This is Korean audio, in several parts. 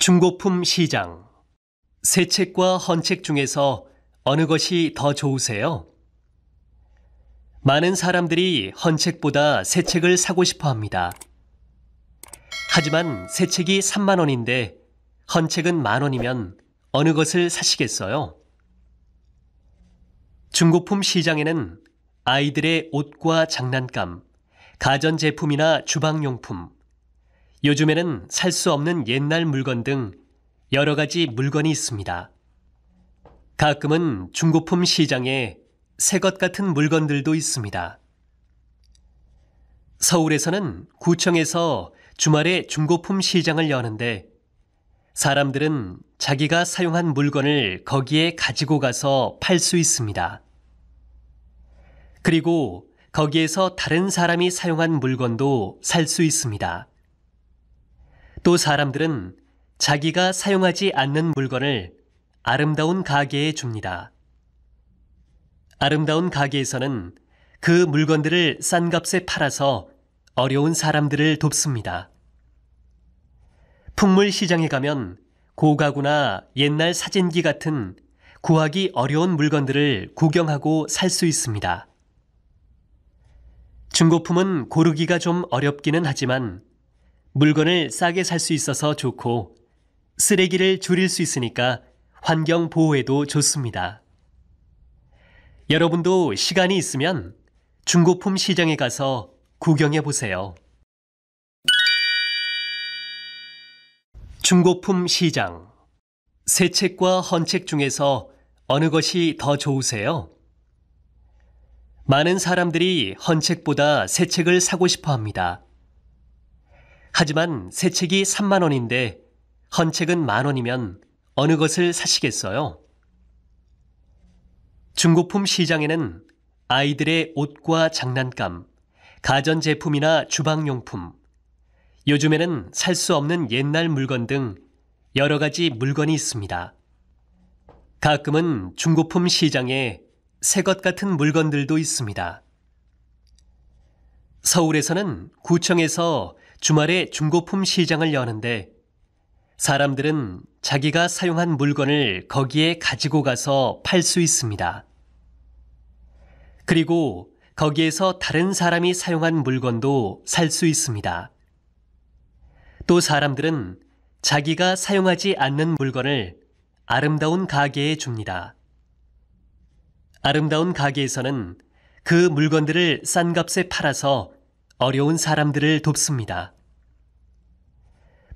중고품 시장. 새 책과 헌 책 중에서 어느 것이 더 좋으세요? 많은 사람들이 헌 책보다 새 책을 사고 싶어 합니다. 하지만 새 책이 3만 원인데 헌 책은 만 원이면 어느 것을 사시겠어요? 중고품 시장에는 아이들의 옷과 장난감, 가전제품이나 주방용품, 요즘에는 살 수 없는 옛날 물건 등 여러 가지 물건이 있습니다. 가끔은 중고품 시장에 새 것 같은 물건들도 있습니다. 서울에서는 구청에서 주말에 중고품 시장을 여는데 사람들은 자기가 사용한 물건을 거기에 가지고 가서 팔 수 있습니다. 그리고 거기에서 다른 사람이 사용한 물건도 살 수 있습니다. 또 사람들은 자기가 사용하지 않는 물건을 아름다운 가게에 줍니다. 아름다운 가게에서는 그 물건들을 싼 값에 팔아서 어려운 사람들을 돕습니다. 풍물 시장에 가면 고가구나 옛날 사진기 같은 구하기 어려운 물건들을 구경하고 살 수 있습니다. 중고품은 고르기가 좀 어렵기는 하지만 물건을 싸게 살 수 있어서 좋고 쓰레기를 줄일 수 있으니까 환경 보호에도 좋습니다. 여러분도 시간이 있으면 중고품 시장에 가서 구경해 보세요. 중고품 시장. 새 책과 헌 책 중에서 어느 것이 더 좋으세요? 많은 사람들이 헌 책보다 새 책을 사고 싶어 합니다. 하지만 새 책이 3만 원인데 헌 책은 만 원이면 어느 것을 사시겠어요? 중고품 시장에는 아이들의 옷과 장난감, 가전제품이나 주방용품, 요즘에는 살 수 없는 옛날 물건 등 여러 가지 물건이 있습니다. 가끔은 중고품 시장에 새 것 같은 물건들도 있습니다. 서울에서는 구청에서 주말에 중고품 시장을 여는데 사람들은 자기가 사용한 물건을 거기에 가지고 가서 팔 수 있습니다. 그리고 거기에서 다른 사람이 사용한 물건도 살 수 있습니다. 또 사람들은 자기가 사용하지 않는 물건을 아름다운 가게에 줍니다. 아름다운 가게에서는 그 물건들을 싼 값에 팔아서 어려운 사람들을 돕습니다.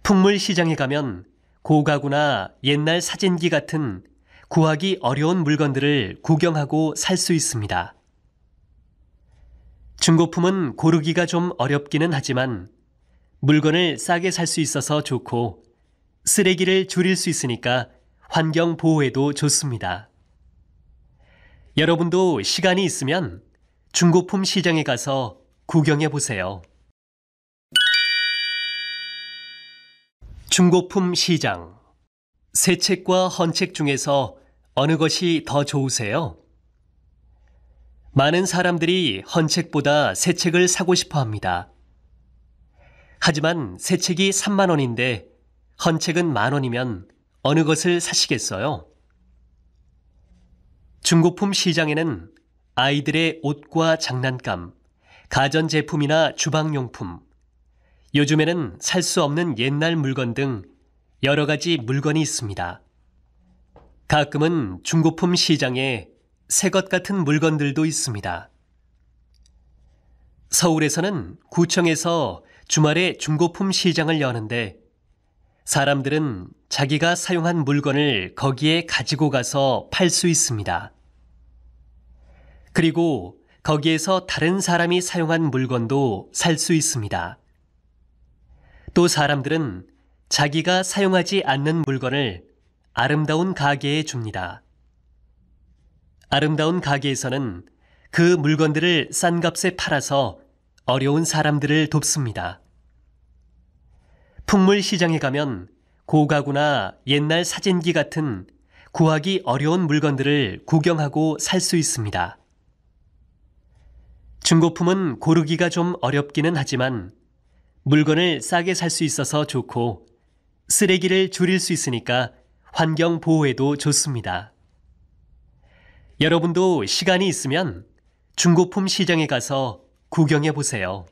풍물 시장에 가면 고가구나 옛날 사진기 같은 구하기 어려운 물건들을 구경하고 살 수 있습니다. 중고품은 고르기가 좀 어렵기는 하지만 물건을 싸게 살 수 있어서 좋고 쓰레기를 줄일 수 있으니까 환경 보호에도 좋습니다. 여러분도 시간이 있으면 중고품 시장에 가서 구경해 보세요. 중고품 시장. 새 책과 헌 책 중에서 어느 것이 더 좋으세요? 많은 사람들이 헌 책보다 새 책을 사고 싶어 합니다. 하지만 새 책이 3만 원인데 헌 책은 만 원이면 어느 것을 사시겠어요? 중고품 시장에는 아이들의 옷과 장난감, 가전제품이나 주방용품, 요즘에는 살 수 없는 옛날 물건 등 여러 가지 물건이 있습니다. 가끔은 중고품 시장에 새 것 같은 물건들도 있습니다. 서울에서는 구청에서 주말에 중고품 시장을 여는데 사람들은 자기가 사용한 물건을 거기에 가지고 가서 팔 수 있습니다. 그리고 거기에서 다른 사람이 사용한 물건도 살 수 있습니다. 또 사람들은 자기가 사용하지 않는 물건을 아름다운 가게에 줍니다. 아름다운 가게에서는 그 물건들을 싼 값에 팔아서 어려운 사람들을 돕습니다. 풍물 시장에 가면 고가구나 옛날 사진기 같은 구하기 어려운 물건들을 구경하고 살 수 있습니다. 중고품은 고르기가 좀 어렵기는 하지만 물건을 싸게 살 수 있어서 좋고 쓰레기를 줄일 수 있으니까 환경 보호에도 좋습니다. 여러분도 시간이 있으면 중고품 시장에 가서 구경해 보세요.